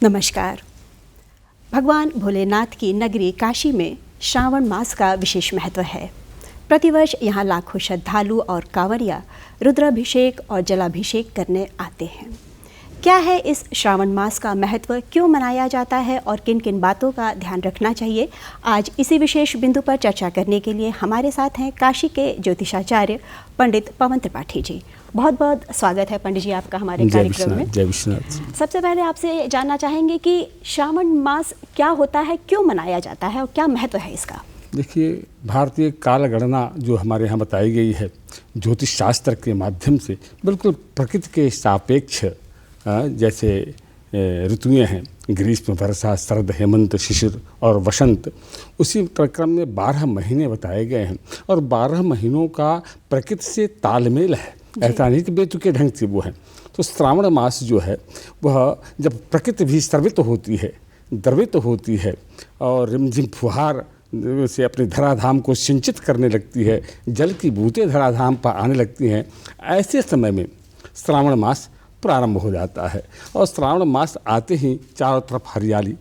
नमस्कार। भगवान भोलेनाथ की नगरी काशी में श्रावण मास का विशेष महत्व है। प्रतिवर्ष यहाँ लाखों श्रद्धालु और कांवरिया रुद्राभिषेक और जलाभिषेक करने आते हैं। क्या है इस श्रावण मास का महत्व, क्यों मनाया जाता है और किन किन बातों का ध्यान रखना चाहिए, आज इसी विशेष बिंदु पर चर्चा करने के लिए हमारे साथ हैं काशी के ज्योतिषाचार्य पंडित पवन त्रिपाठी जी। बहुत बहुत स्वागत है पंडित जी आपका हमारे कार्यक्रम में। जय विश्वनाथ। सबसे पहले आपसे जानना चाहेंगे कि श्रावण मास क्या होता है, क्यों मनाया जाता है और क्या महत्व है इसका। देखिए, भारतीय काल गणना जो हमारे यहाँ बताई गई है ज्योतिष शास्त्र के माध्यम से, बिल्कुल प्रकृति के सापेक्ष जैसे ऋतुएं हैं, ग्रीष्म, वर्षा, शरद, हेमंत, शिशिर और वसंत, उसी क्रम में 12 महीने बताए गए हैं और 12 महीनों का प्रकृति से तालमेल है। ऐसा नहीं कि बेतुके ढंग से वो है। तो श्रावण मास जो है वह जब प्रकृति भी स्रवित होती है, द्रवित होती है और रिमझिम फुहार से अपने धराधाम को सिंचित करने लगती है, जल की बूंदें धराधाम पर आने लगती हैं, ऐसे समय में श्रावण मास प्रारंभ हो जाता है। और श्रावण मास आते ही चारों तरफ हरियाली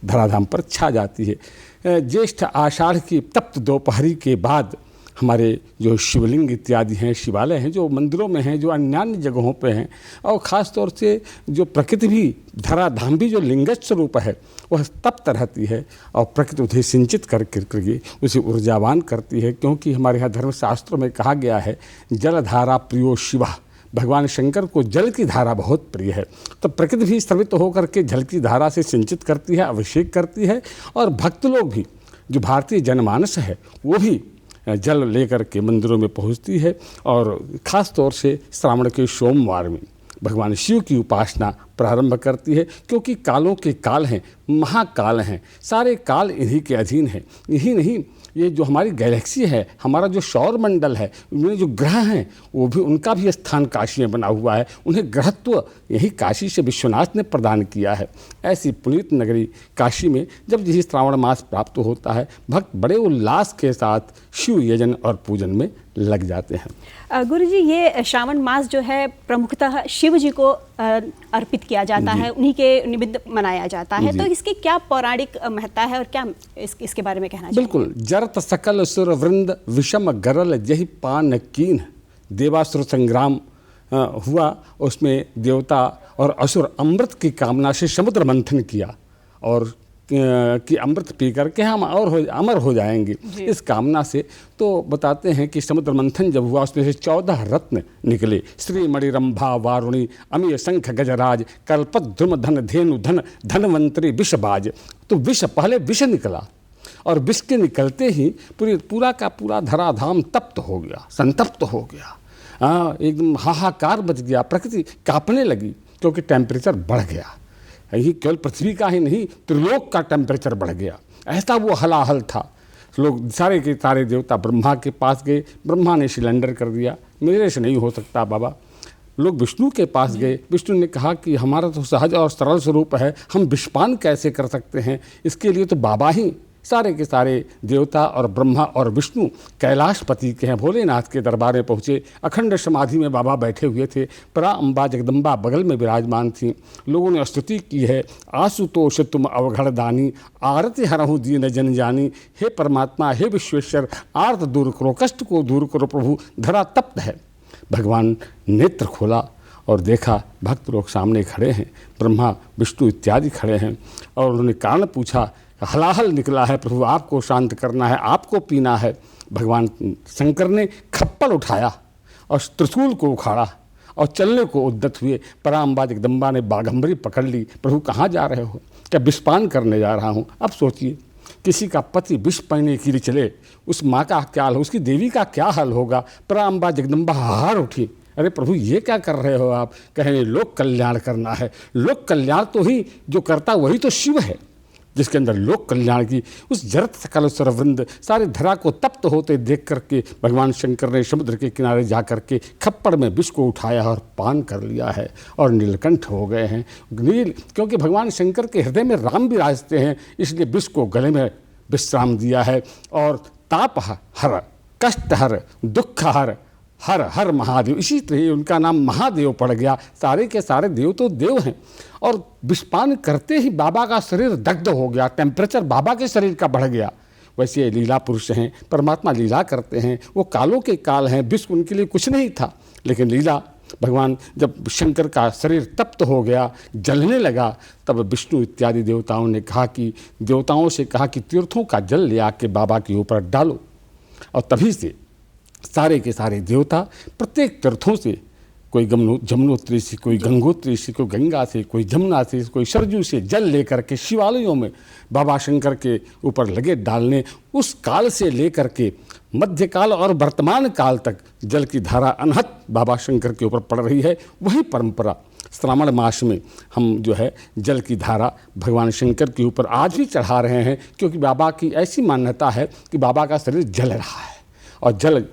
धराधाम पर छा जाती है। ज्येष्ठ आषाढ़ की तप्त दोपहरी के बाद हमारे जो शिवलिंग इत्यादि हैं, शिवालय हैं, जो मंदिरों में हैं, जो अन्य जगहों पे हैं, और ख़ास तौर से जो प्रकृति भी, धराधाम भी जो लिंगज स्वरूप है वह तप्त रहती है और प्रकृति उसे सिंचित करके उसे ऊर्जावान करती है। क्योंकि हमारे यहाँ धर्मशास्त्रों में कहा गया है, जलधारा प्रियो शिवा, भगवान शंकर को जल की धारा बहुत प्रिय है। तो प्रकृति भी स्रवित होकर के जल की धारा से सिंचित करती है, अभिषेक करती है, और भक्त लोग भी, जो भारतीय जनमानस है वो भी जल लेकर के मंदिरों में पहुंचती है। और ख़ास तौर से श्रावण के सोमवार में भगवान शिव की उपासना प्रारंभ करती है। क्योंकि कालों के काल हैं, महाकाल हैं, सारे काल इन्हीं के अधीन हैं। यही नहीं, ये जो हमारी गैलेक्सी है, हमारा जो सौर मंडल है, उनमें जो ग्रह हैं वो भी, उनका भी स्थान काशी में बना हुआ है। उन्हें ग्रहत्व यही काशी से विश्वनाथ ने प्रदान किया है। ऐसी पुनीत नगरी काशी में जब यही श्रावण मास प्राप्त होता है, भक्त बड़े उल्लास के साथ शिव यजन और पूजन में लग जाते हैं। गुरु जी, ये श्रावण मास जो है प्रमुखतः शिव जी को अर्पित किया जाता है, उन्हीं के निमित्त मनाया जाता है। तो इसकी क्या पौराणिक महत्ता है और क्या इसके बारे में कहना चाहिए? बिल्कुल। जरत सकल सुर वृंद विषम गरल जही पान कीन, देवासुर संग्राम हुआ, उसमें देवता और असुर अमृत की कामना से समुद्र मंथन किया और कि अमृत पी करके हम अमर हो जाएंगे, इस कामना से। तो बताते हैं कि समुद्र मंथन जब हुआ, उसमें से 14 रत्न निकले, श्री मणि रंभा वारुणी अमीय शंख गजराज कल्पत ध्रुम धन धेनु धन धनवंतरी विषबाज। तो विष, पहले विष निकला और विष के निकलते ही पूरा का पूरा धराधाम तप्त हो गया, संतप्त हो गया, एकदम हाहाकार मच गया, प्रकृति कांपने लगी क्योंकि टेम्परेचर बढ़ गया। यही केवल पृथ्वी का ही नहीं, त्रिलोक का टेम्परेचर बढ़ गया। ऐसा वो हलाहल था। लोग सारे के सारे देवता ब्रह्मा के पास गए, ब्रह्मा ने सिलेंडर कर दिया, मेरे से नहीं हो सकता बाबा। लोग विष्णु के पास गए, विष्णु ने कहा कि हमारा तो सहज और सरल स्वरूप है, हम विषपान कैसे कर सकते हैं, इसके लिए तो बाबा ही। सारे के सारे देवता और ब्रह्मा और विष्णु कैलाशपति के हैं भोलेनाथ के दरबार में पहुँचे। अखंड समाधि में बाबा बैठे हुए थे, परा अम्बा जगदम्बा बगल में विराजमान थी। लोगों ने स्तुति की है, आशुतोष तुम अवघड़ दानी, आरती हरहु दीन जन जानी, हे परमात्मा, हे विश्वेश्वर, आर्त दूर करो, कष्ट को दूर करो प्रभु, धरा तप्त है। भगवान नेत्र खोला और देखा भक्त लोग सामने खड़े हैं, ब्रह्मा विष्णु इत्यादि खड़े हैं, और उन्होंने कारण पूछा, हलाहल निकला है प्रभु, आपको शांत करना है, आपको पीना है। भगवान शंकर ने खप्पड़ उठाया और त्रिशूल को उखाड़ा और चलने को उद्यत हुए। पराम्बा जगदम्बा ने बाघंबरी पकड़ ली, प्रभु कहाँ जा रहे हो? क्या विषपान करने जा रहा हूँ। अब सोचिए, किसी का पति विष पीने के लिए चले, उस माँ का क्या हाल, उसकी देवी का क्या हाल होगा। पराम्बा जगदम्बा हार उठी, अरे प्रभु ये क्या कर रहे हो आप? कहें लोक कल्याण करना है। लोक कल्याण तो ही जो करता वही तो शिव है, जिसके अंदर लोक कल्याण की उस जरत सकल सरवृंद सारे धरा को तप्त होते देख करके भगवान शंकर ने समुद्र के किनारे जा करके खप्पड़ में विष को उठाया और पान कर लिया है और नीलकंठ हो गए हैं। नील, क्योंकि भगवान शंकर के हृदय में राम विराजते हैं, इसलिए विष को गले में विश्राम दिया है। और ताप हर, कष्ट हर, दुख हर, हर हर महादेव, इसी तरह उनका नाम महादेव पड़ गया। सारे के सारे देव तो देव हैं। और विषपान करते ही बाबा का शरीर दग्ध हो गया, टेम्परेचर बाबा के शरीर का बढ़ गया। वैसे लीला पुरुष हैं, परमात्मा लीला करते हैं, वो कालों के काल हैं, विष उनके लिए कुछ नहीं था। लेकिन लीला भगवान जब शंकर का शरीर तप्त हो गया, जलने लगा, तब विष्णु इत्यादि देवताओं ने कहा कि देवताओं से कहा कि तीर्थों का जल ले आके बाबा के ऊपर डालो। और तभी से सारे के सारे देवता प्रत्येक तीर्थों से, कोई जमुनोत्री से, कोई गंगोत्री से, कोई गंगा से, कोई जमुना से, कोई सरजू से जल लेकर के शिवालयों में बाबा शंकर के ऊपर लगे डालने। उस काल से लेकर के मध्यकाल और वर्तमान काल तक जल की धारा अनहद बाबा शंकर के ऊपर पड़ रही है। वही परंपरा श्रावण मास में हम जो है जल की धारा भगवान शंकर के ऊपर आज भी चढ़ा रहे हैं, क्योंकि बाबा की ऐसी मान्यता है कि बाबा का शरीर जल रहा है। और जल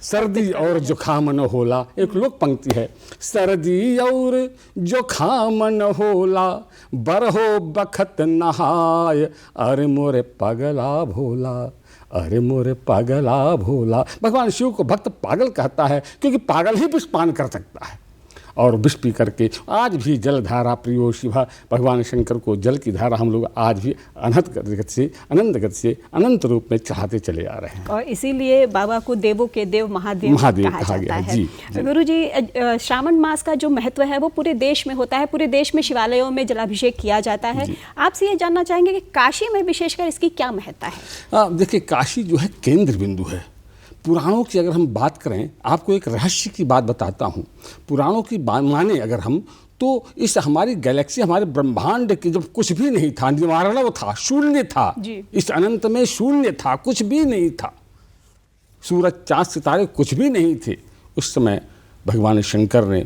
सर्दी और जुखाम न होला, एक लोक पंक्ति है, सर्दी और जुखाम न होला, बरहो बखत नहाय, अरे मोरे पगला भोला, अरे मोरे पगला भोला। भगवान शिव को भक्त पागल कहता है, क्योंकि पागल ही विष पान कर सकता है। और विष पी करके आज भी जल धारा प्रियो शिवा, भगवान शंकर को जल की धारा हम लोग आज भी अनंत गति से, अनंत गति से, अनंत रूप में चढ़ाते चले आ रहे हैं। और इसीलिए बाबा को देवों के देव महादेव कहा जाता है। जी। गुरु जी, श्रावण मास का जो महत्व है वो पूरे देश में होता है, पूरे देश में शिवालयों में जलाभिषेक किया जाता है। आपसे ये जानना चाहेंगे कि काशी में विशेषकर इसकी क्या महत्ता है? देखिए, काशी जो है केंद्र बिंदु है। पुराणों की अगर हम बात करें, आपको एक रहस्य की बात बताता हूँ। पुराणों की बात माने अगर हम, तो इस हमारी गैलेक्सी, हमारे ब्रह्मांड की जब कुछ भी नहीं था, निवारण था, शून्य था, इस अनंत में शून्य था, कुछ भी नहीं था, सूरज चाँद सितारे कुछ भी नहीं थे, उस समय भगवान शंकर ने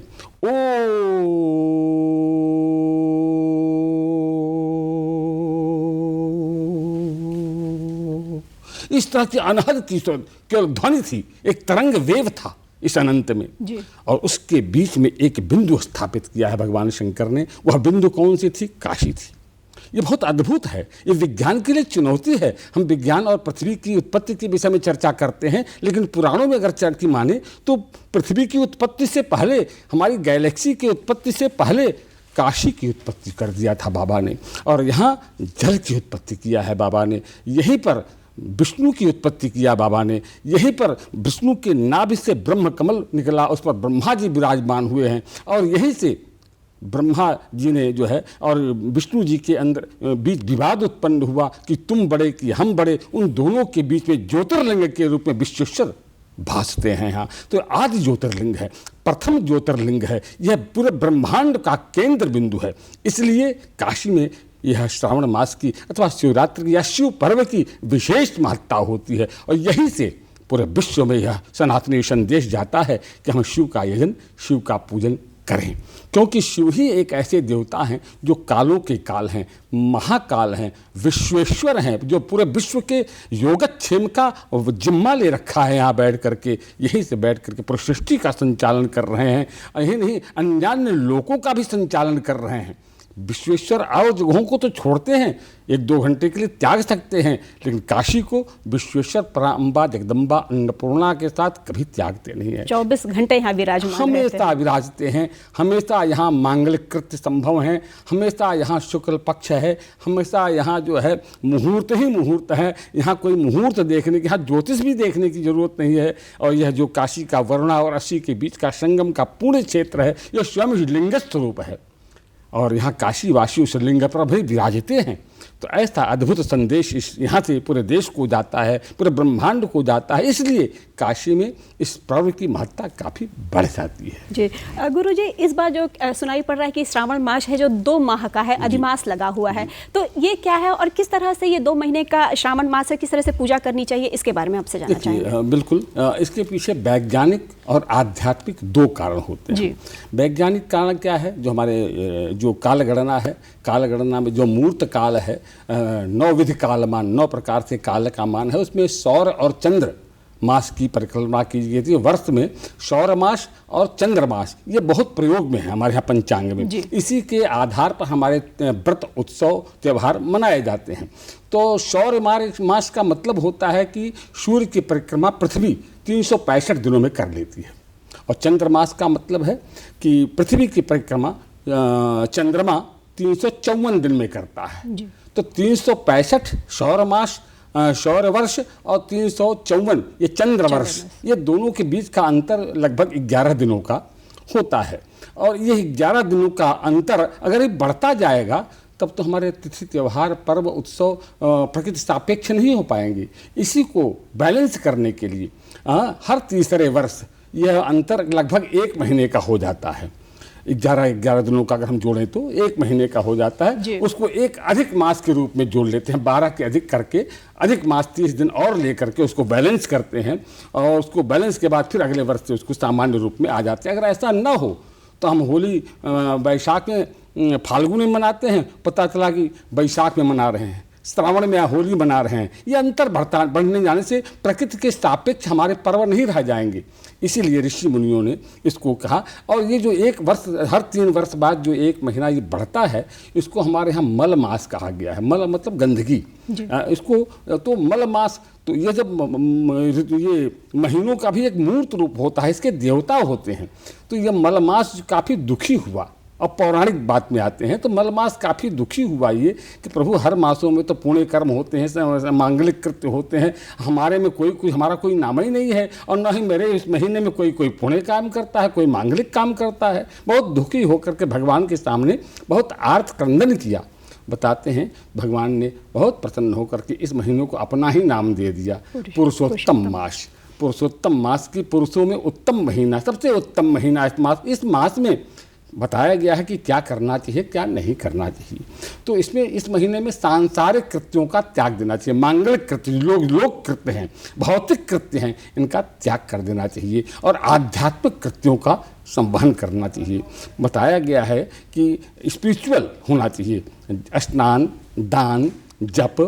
इस तरह की अनहद की केवल ध्वनि थी, एक तरंग वेव था इस अनंत में जी। और उसके बीच में एक बिंदु स्थापित किया है भगवान शंकर ने। वह बिंदु कौन सी थी? काशी थी। ये बहुत अद्भुत है, ये विज्ञान के लिए चुनौती है। हम विज्ञान और पृथ्वी की उत्पत्ति के विषय में चर्चा करते हैं, लेकिन पुराणों में अगर चर्चा माने तो पृथ्वी की उत्पत्ति से पहले, हमारी गैलेक्सी की उत्पत्ति से पहले काशी की उत्पत्ति कर दिया था बाबा ने। और यहाँ जल की उत्पत्ति किया है बाबा ने। यहीं पर विष्णु की उत्पत्ति किया बाबा ने। यहीं पर विष्णु के नाभि से ब्रह्म कमल निकला, उस पर ब्रह्मा जी विराजमान हुए हैं। और यहीं से ब्रह्मा जी ने जो है और विष्णु जी के अंदर बीच विवाद उत्पन्न हुआ कि तुम बड़े कि हम बड़े। उन दोनों के बीच में ज्योतिर्लिंग के रूप में विश्वेश्वर भासते हैं यहाँ। तो आदि ज्योतिर्लिंग है, प्रथम ज्योतिर्लिंग है, यह पूरे ब्रह्मांड का केंद्र बिंदु है। इसलिए काशी में यह श्रावण मास की अथवा शिवरात्रि की या शिव पर्व की विशेष महत्ता होती है। और यहीं से पूरे विश्व में यह सनातनी संदेश जाता है कि हम शिव का यजन, शिव का पूजन करें, क्योंकि शिव ही एक ऐसे देवता हैं जो कालों के काल हैं, महाकाल हैं, विश्वेश्वर हैं, जो पूरे विश्व के योगक्षेम का जिम्मा ले रखा है। यहाँ बैठ करके, यहीं से बैठ करके पूरी सृष्टि का संचालन कर रहे हैं। यही नहीं, अन्यान्य लोकों का भी संचालन कर रहे हैं। विश्वेश्वर और जगहों को तो छोड़ते हैं, 1-2 घंटे के लिए त्याग सकते हैं, लेकिन काशी को विश्वेश्वर पराम्बा जगदम्बा अन्नपूर्णा के साथ कभी त्यागते नहीं है। 24 घंटे यहाँ विराजमान, हमेशा विराजते हैं। हमेशा यहाँ मांगलिक कृत्य संभव हैं, हमेशा यहाँ शुक्ल पक्ष है, हमेशा यहाँ जो है मुहूर्त ही मुहूर्त है। यहाँ कोई मुहूर्त देखने की, यहाँ ज्योतिष भी देखने की जरूरत नहीं है। और यह जो काशी का वरुणा और असी के बीच का संगम का पूर्ण क्षेत्र है, यह स्वयं लिंग स्वरूप है। और यहाँ काशीवासी उस लिंग पर भी विराजते हैं। तो ऐसा अद्भुत संदेश इस यहाँ से पूरे देश को जाता है, पूरे ब्रह्मांड को जाता है। इसलिए काशी में इस पर्व की महत्ता काफ़ी बढ़ जाती है। जी गुरु जी, इस बार जो सुनाई पड़ रहा है कि श्रावण मास है जो 2 माह का है, अधिमास लगा हुआ है, तो ये क्या है और किस तरह से ये 2 महीने का श्रावण मास है, किस तरह से पूजा करनी चाहिए, इसके बारे में आपसे जानना चाहेंगे। बिल्कुल, इसके पीछे वैज्ञानिक और आध्यात्मिक 2 कारण होते हैं। वैज्ञानिक कारण क्या है? जो हमारे जो कालगणना है, कालगणना में जो मूर्त काल है, 9 विधि कालमान, 9 प्रकार से काल का मान है। उसमें सौर और चंद्र मास की परिक्रमा की गई थी। वर्ष में सौर मास और चंद्र मास ये बहुत प्रयोग में है हमारे यहाँ पंचांग में। इसी के आधार पर हमारे व्रत उत्सव त्यौहार मनाए जाते हैं। तो सौर मास का मतलब होता है कि सूर्य की परिक्रमा पृथ्वी 365 दिनों में कर लेती है, और चंद्रमास का मतलब है कि पृथ्वी की परिक्रमा चंद्रमा 354 दिन में करता है। तो 365 सौर मास सौर वर्ष और 354 ये चंद्र वर्ष, ये दोनों के बीच का अंतर लगभग 11 दिनों का होता है। और ये 11 दिनों का अंतर अगर ये बढ़ता जाएगा तब तो हमारे तिथि त्यौहार पर्व उत्सव प्रकृति सापेक्ष नहीं हो पाएंगे। इसी को बैलेंस करने के लिए हर तीसरे वर्ष यह अंतर लगभग 1 महीने का हो जाता है। 11 दिनों का अगर हम जोड़ें तो 1 महीने का हो जाता है। उसको एक अधिक मास के रूप में जोड़ लेते हैं, 12 के अधिक करके अधिक मास 30 दिन और लेकर के उसको बैलेंस करते हैं, और उसको बैलेंस के बाद फिर अगले वर्ष से उसको सामान्य रूप में आ जाते हैं। अगर ऐसा न हो तो हम होली बैसाख में फाल्गुन में मनाते हैं, पता चला कि बैसाख में मना रहे हैं, श्रावण में होली मना रहे हैं। ये अंतर बढ़ने जाने से प्रकृति के सापेक्ष हमारे पर्व नहीं रह जाएंगे। इसीलिए ऋषि मुनियों ने इसको कहा। और ये जो 1 वर्ष हर 3 वर्ष बाद जो 1 महीना ये बढ़ता है, इसको हमारे यहाँ मल मास कहा गया है। मल मतलब गंदगी, इसको तो मल मास। तो ये जब ये महीनों का भी एक मूर्त रूप होता है, इसके देवता होते हैं। तो ये मल मास काफ़ी दुखी हुआ। अब पौराणिक बात में आते हैं तो मलमास काफ़ी दुखी हुआ ये कि प्रभु हर मासों में तो पुण्य कर्म होते हैं, मांगलिक कृत्य होते हैं, हमारे में हमारा कोई नाम ही नहीं है, और न ही मेरे इस महीने में कोई पुण्य काम करता है, कोई मांगलिक काम करता है। बहुत दुखी होकर के भगवान के सामने बहुत आर्त क्रंदन किया। बताते हैं भगवान ने बहुत प्रसन्न होकर के इस महीनों को अपना ही नाम दे दिया, पुरुषोत्तम मास। पुरुषोत्तम मास की, पुरुषों में उत्तम महीना, सबसे उत्तम महीना इस मास में बताया गया है कि क्या करना चाहिए क्या नहीं करना चाहिए। तो इसमें इस महीने में सांसारिक कृत्यों का त्याग देना चाहिए। मांगलिक कृत्य लोक कृत्य हैं, भौतिक कृत्य हैं, इनका त्याग कर देना चाहिए और आध्यात्मिक कृत्यों का संवहन करना चाहिए। बताया गया है कि स्पिरिचुअल होना चाहिए। स्नान, दान, जप,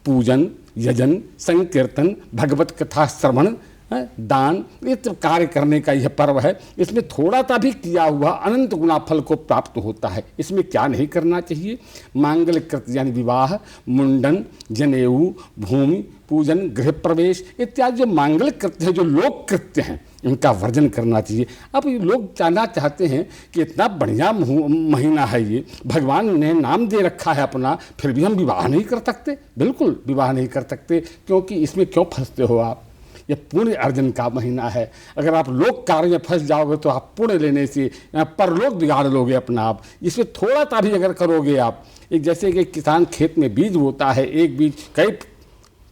पूजन, यजन, संकीर्तन, भगवत कथा श्रवण, दान, ये तो कार्य करने का यह पर्व है। इसमें थोड़ा सा भी किया हुआ अनंत गुना फल को प्राप्त होता है। इसमें क्या नहीं करना चाहिए? मांगलिक कृत्य यानी विवाह, मुंडन, जनेऊ, भूमि पूजन, गृह प्रवेश इत्यादि जो मांगलिक कृत्य है, जो लोक कृत्य हैं, इनका वर्जन करना चाहिए। अब ये लोग जानना चाहते हैं कि इतना बढ़िया महीना है ये, भगवान ने नाम दे रखा है अपना, फिर भी हम विवाह नहीं कर सकते? बिल्कुल विवाह नहीं कर सकते, क्योंकि इसमें क्यों फंसते हो आप? ये पुण्य अर्जन का महीना है। अगर आप लोक कार्य में फंस जाओगे तो आप पुण्य लेने से परलोक बिगाड़ लोगे अपना आप। इसमें थोड़ा सा भी अगर करोगे आप, एक जैसे कि किसान खेत में बीज बोता है, एक बीज कई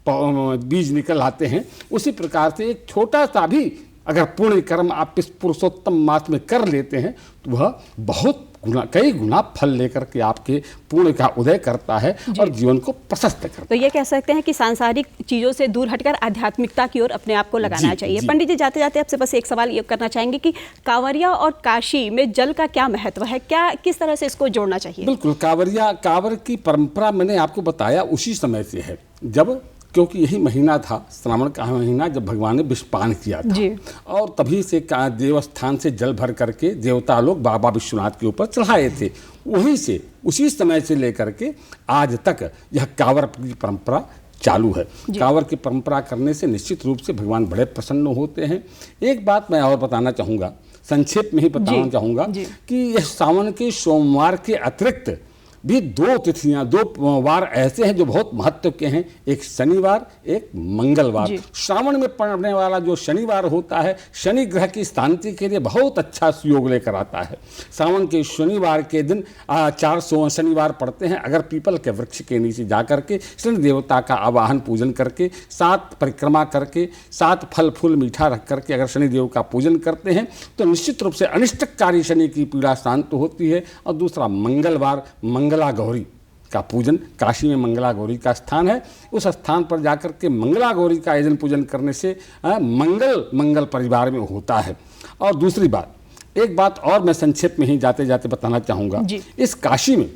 बीज निकल आते हैं, उसी प्रकार से एक छोटा सा भी अगर पुण्य कर्म आप इस पुरुषोत्तम मास में कर लेते हैं तो वह बहुत कई गुना फल लेकर के आपके पुण्य का उदय करता है और जीवन को प्रशस्त करता है। तो ये कह सकते हैं कि सांसारिक चीज़ों से दूर हटकर आध्यात्मिकता की ओर अपने आप को लगाना चाहिए। पंडित जी, जाते जाते आपसे बस एक सवाल ये करना चाहेंगे कि कांवरिया और काशी में जल का क्या महत्व है, क्या किस तरह से इसको जोड़ना चाहिए? बिल्कुल, कांवर की परंपरा मैंने आपको बताया उसी समय से है, जब क्योंकि यही महीना था, श्रावण का महीना, जब भगवान ने विषपान किया था। और तभी से देवस्थान से जल भर करके देवता लोग बाबा विश्वनाथ के ऊपर चढ़ाए थे। वहीं से उसी समय से लेकर के आज तक यह कांवर की परंपरा चालू है। कांवर की परंपरा करने से निश्चित रूप से भगवान बड़े प्रसन्न होते हैं। एक बात मैं और बताना चाहूँगा, संक्षेप में ही बताना चाहूँगा कि यह सावन के सोमवार के अतिरिक्त भी 2 तिथियां, 2 वार ऐसे हैं जो बहुत महत्व के हैं, एक शनिवार, एक मंगलवार। श्रावण में पड़ने वाला जो शनिवार होता है, शनि ग्रह की शांति के लिए बहुत अच्छा सुयोग लेकर आता है। सावन के शनिवार के दिन 4 शनिवार पड़ते हैं। अगर पीपल के वृक्ष के नीचे जाकर के शनि देवता का आवाहन पूजन करके, 7 परिक्रमा करके, 7 फल फूल मीठा रख करके अगर शनिदेव का पूजन करते हैं तो निश्चित रूप से अनिष्टकारी शनि की पीड़ा शांत होती है। और दूसरा मंगलवार, मंगला गौरी का पूजन, काशी में मंगला गौरी का स्थान है, उस स्थान पर जाकर के मंगला गौरी का आयोजन पूजन करने से मंगल परिवार में होता है। और दूसरी बात, एक बात और मैं संक्षेप में ही जाते जाते बताना चाहूँगा, इस काशी में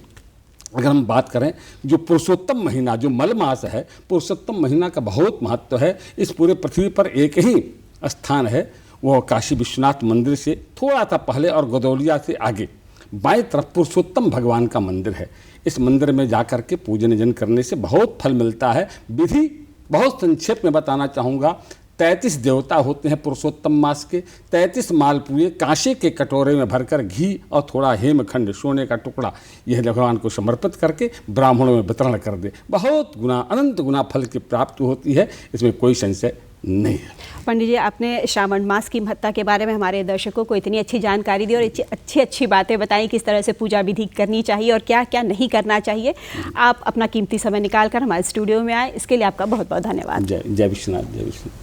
अगर हम बात करें जो पुरुषोत्तम महीना, जो मल मास है, पुरुषोत्तम महीना का बहुत महत्व है। इस पूरे पृथ्वी पर एक ही स्थान है, वो काशी विश्वनाथ मंदिर से थोड़ा सा पहले और गदौलिया से आगे बाएं तरफ पुरुषोत्तम भगवान का मंदिर है। इस मंदिर में जाकर के पूजन जन करने से बहुत फल मिलता है। विधि बहुत संक्षेप में बताना चाहूँगा। 33 देवता होते हैं पुरुषोत्तम मास के। 33 मालपुए कांसे के कटोरे में भरकर घी और थोड़ा हेमखंड, सोने का टुकड़ा, यह भगवान को समर्पित करके ब्राह्मणों में वितरण कर दे। बहुत गुना, अनंत गुना फल की प्राप्ति होती है, इसमें कोई संशय नहीं है। पंडित जी, आपने श्रावण मास की महत्ता के बारे में हमारे दर्शकों को इतनी अच्छी जानकारी दी और अच्छी बातें बताई, किस तरह से पूजा विधि करनी चाहिए और क्या क्या नहीं करना चाहिए। आप अपना कीमती समय निकाल कर हमारे स्टूडियो में आए, इसके लिए आपका बहुत बहुत धन्यवाद। जय विश्वनाथ, जय विश्वनाथ।